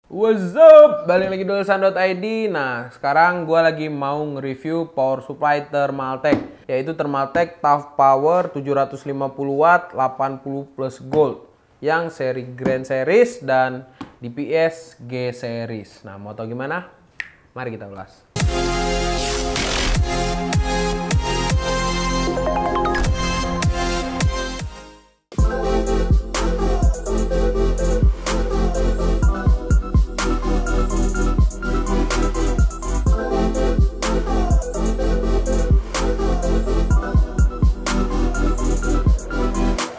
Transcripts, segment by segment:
What's up? Balik lagi dulusan.id. Nah, sekarang gue lagi mau nge-review power supply Thermaltake, yaitu Thermaltake Tough Power 750 watt 80 plus gold yang seri Grand Series dan DPS G Series. Nah, mau tau gimana? Mari kita ulas.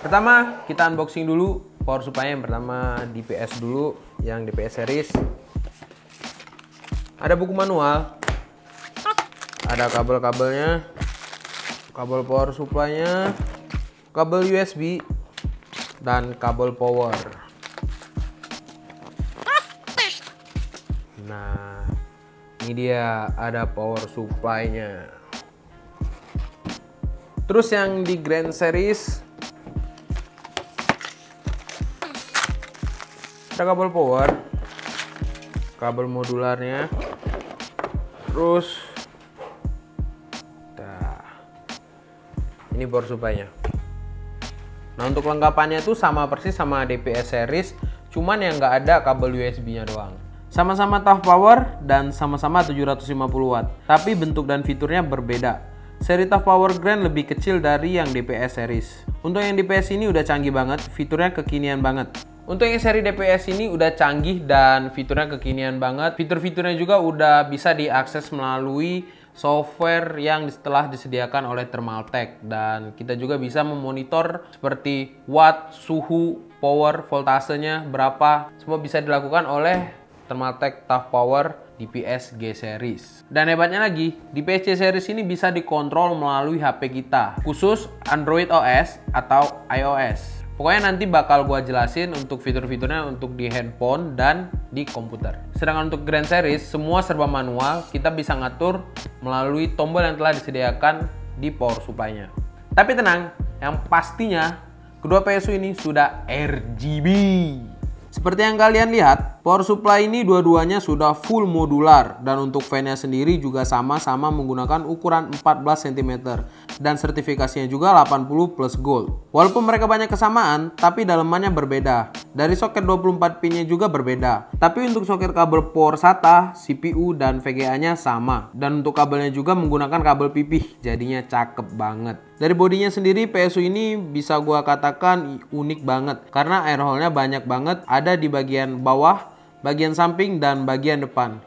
Pertama, kita unboxing dulu power supply yang pertama DPS dulu, yang DPS series. Ada buku manual, ada kabel-kabelnya, kabel power supply-nya, kabel USB, dan kabel power. Nah, ini dia ada power supply-nya. Terus yang di Grand Series ada kabel power, kabel modularnya, terus ini power supply-nya. Nah, untuk lengkapannya tuh sama persis sama DPS series, cuman yang nggak ada kabel USB-nya doang. Sama-sama Tough Power dan sama-sama 750 watt, tapi bentuk dan fiturnya berbeda. Seri Tough Power Grand lebih kecil dari yang DPS series. Untuk yang DPS ini udah canggih banget, fiturnya kekinian banget. Untuk yang seri DPS ini udah canggih dan fiturnya kekinian banget. Fitur-fiturnya juga udah bisa diakses melalui software yang telah disediakan oleh Thermaltake. Dan kita juga bisa memonitor seperti watt, suhu, power, voltasenya berapa. Semua bisa dilakukan oleh Thermaltake Tough Power DPS G Series. Dan hebatnya lagi, DPS G Series ini bisa dikontrol melalui HP kita, khusus Android OS atau iOS. Pokoknya nanti bakal gua jelasin untuk fitur-fiturnya untuk di handphone dan di komputer. Sedangkan untuk Grand Series, semua serba manual, kita bisa ngatur melalui tombol yang telah disediakan di power supply-nya. Tapi tenang, yang pastinya kedua PSU ini sudah RGB. Seperti yang kalian lihat, power supply ini dua-duanya sudah full modular dan untuk fan-nya sendiri juga sama-sama menggunakan ukuran 14 cm dan sertifikasinya juga 80 plus gold. Walaupun mereka banyak kesamaan, tapi dalemannya berbeda. Dari soket 24 pinnya juga berbeda. Tapi untuk soket kabel power SATA, CPU dan VGA-nya sama. Dan untuk kabelnya juga menggunakan kabel pipih, jadinya cakep banget. Dari bodinya sendiri, PSU ini bisa gua katakan unik banget karena air hole-nya banyak banget, ada di bagian bawah, bagian samping, dan bagian depan.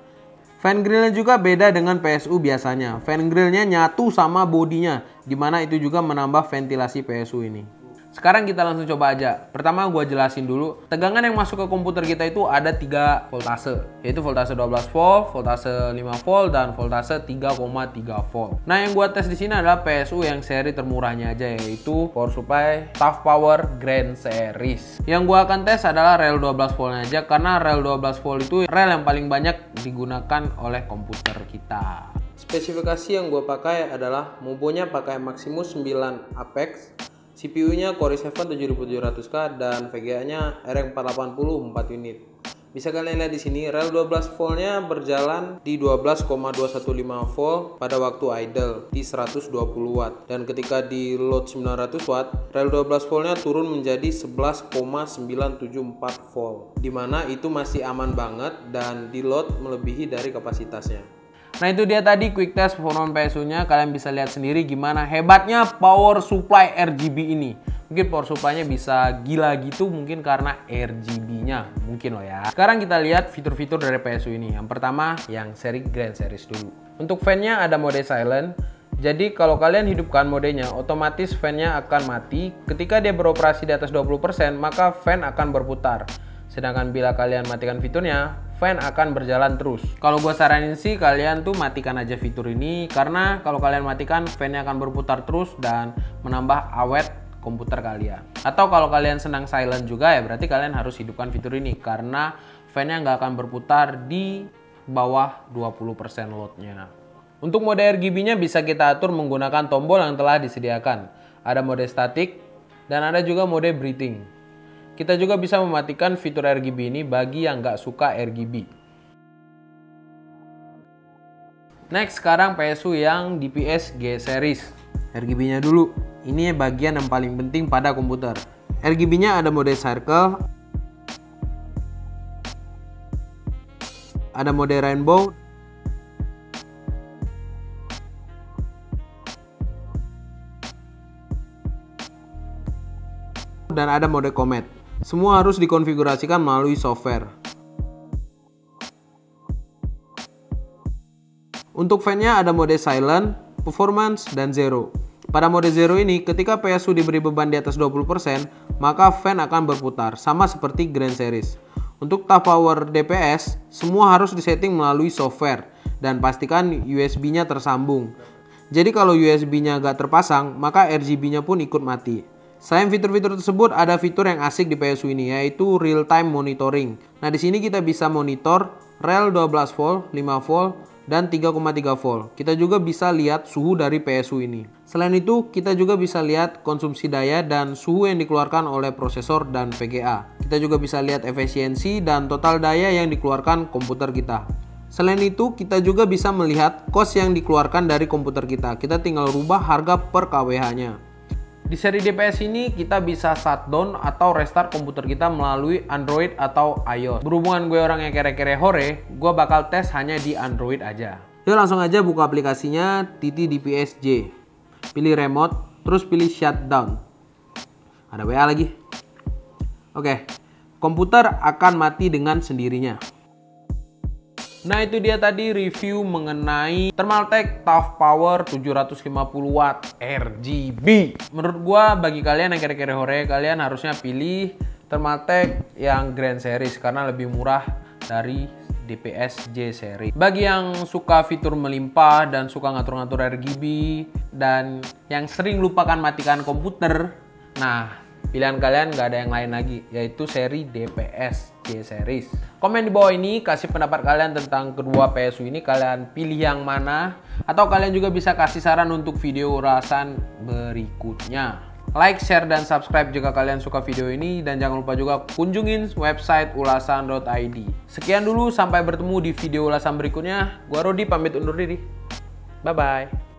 Fan grillnya juga beda dengan PSU biasanya. Fan grillnya nyatu sama bodinya, dimana itu juga menambah ventilasi PSU ini. Sekarang kita langsung coba aja. Pertama gua jelasin dulu, tegangan yang masuk ke komputer kita itu ada 3 voltase, yaitu voltase 12 volt, voltase 5 volt, dan voltase 3,3 volt. Nah, yang gua tes di sini adalah PSU yang seri termurahnya aja, yaitu power supply Tough Power Grand Series. Yang gua akan tes adalah rel 12 voltnya aja, karena rel 12 volt itu rel yang paling banyak digunakan oleh komputer kita. Spesifikasi yang gua pakai adalah Mobonya pakai Maximus 9 Apex, CPU-nya Core i7 7700K dan VGA-nya RX480 4 unit. Bisa kalian lihat di sini, rel 12 voltnya berjalan di 12,215 volt pada waktu idle di 120 watt. Dan ketika di load 900 watt, rel 12 voltnya turun menjadi 11,974 volt. Dimana itu masih aman banget dan di load melebihi dari kapasitasnya. Nah, itu dia tadi quick test performa PSU-nya. Kalian bisa lihat sendiri gimana hebatnya power supply RGB ini. Mungkin power supply-nya bisa gila gitu mungkin karena RGB-nya. Mungkin loh ya. Sekarang kita lihat fitur-fitur dari PSU ini. Yang pertama, yang seri Grand Series dulu. Untuk fan-nya ada mode silent. Jadi kalau kalian hidupkan modenya, otomatis fan-nya akan mati. Ketika dia beroperasi di atas 20%, maka fan akan berputar. Sedangkan bila kalian matikan fiturnya, fan akan berjalan terus. Kalau gue saranin sih kalian tuh matikan aja fitur ini, karena kalau kalian matikan, fan-nya akan berputar terus dan menambah awet komputer kalian. Atau kalau kalian senang silent juga, ya berarti kalian harus hidupkan fitur ini, karena fan-nya nggak akan berputar di bawah 20% loadnya. Untuk mode RGB-nya bisa kita atur menggunakan tombol yang telah disediakan. Ada mode static dan ada juga mode breathing. Kita juga bisa mematikan fitur RGB ini bagi yang nggak suka RGB. Next, sekarang PSU yang DPS G series. RGB-nya dulu. Ini bagian yang paling penting pada komputer. RGB-nya ada mode circle, ada mode rainbow, dan ada mode comet. Semua harus dikonfigurasikan melalui software. Untuk fan-nya ada mode silent, performance, dan zero. Pada mode zero ini, ketika PSU diberi beban di atas 20%, maka fan akan berputar, sama seperti Grand Series. Untuk TUF Power DPS, semua harus disetting melalui software, dan pastikan USB-nya tersambung. Jadi kalau USB-nya nggak terpasang, maka RGB-nya pun ikut mati. Selain fitur-fitur tersebut, ada fitur yang asik di PSU ini, yaitu real time monitoring. Nah, di sini kita bisa monitor rel 12 volt, 5 volt, dan 3,3 volt. Kita juga bisa lihat suhu dari PSU ini. Selain itu, kita juga bisa lihat konsumsi daya dan suhu yang dikeluarkan oleh prosesor dan VGA. Kita juga bisa lihat efisiensi dan total daya yang dikeluarkan komputer kita. Selain itu, kita juga bisa melihat cost yang dikeluarkan dari komputer kita. Kita tinggal rubah harga per kWh-nya. Di seri DPS ini kita bisa shutdown atau restart komputer kita melalui Android atau iOS. Berhubungan gue orang yang kere-kere hore, gue bakal tes hanya di Android aja. Yuk langsung aja buka aplikasinya TT DPS J. Pilih remote, terus pilih shutdown. Ada WA lagi. Oke, komputer akan mati dengan sendirinya. Nah, itu dia tadi review mengenai Thermaltake TUF Power 750 Watt RGB. Menurut gua, bagi kalian yang kere-kere hore, kalian harusnya pilih Thermaltake yang Grand Series karena lebih murah dari DPS J Series. Bagi yang suka fitur melimpah dan suka ngatur-ngatur RGB dan yang sering lupakan matikan komputer, nah pilihan kalian nggak ada yang lain lagi, yaitu seri DPS J Series. Komen di bawah ini, kasih pendapat kalian tentang kedua PSU ini, kalian pilih yang mana, atau kalian juga bisa kasih saran untuk video ulasan berikutnya. Like, share, dan subscribe jika kalian suka video ini, dan jangan lupa juga kunjungin website ulasan.id. Sekian dulu, sampai bertemu di video ulasan berikutnya. Gua Rodi pamit undur diri. Bye-bye.